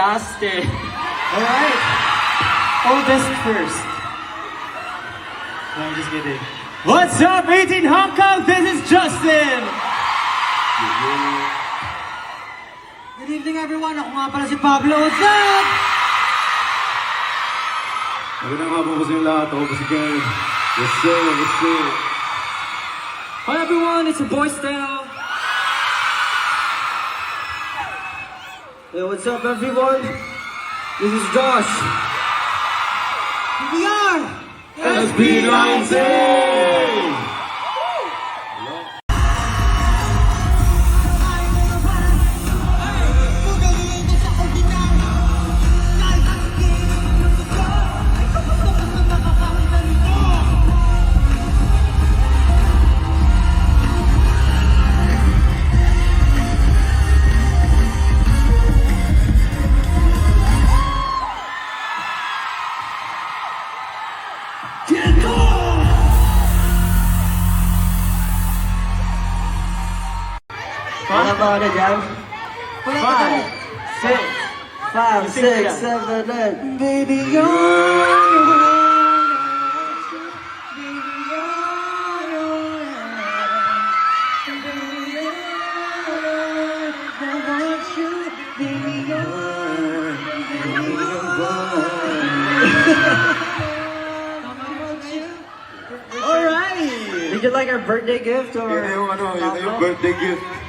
Justin. Alright. Oldest first. No, I'm just kidding. What's up, 18 Hong Kong? This is Justin. Good evening, everyone. Ako nga pala si Pablo. What's up? Magandang hapon po sa inyo lahat. Ako po si Ken. Yes sir, yes sir. Hi everyone, it's your boy Stell. Hey, what's up, everyone? This is Josh. We are SB19! Wala ba na dyan? 5, 6, 7, 8. Baby, Alright! Did you like our birthday gift or? Yun na yung birthday gift.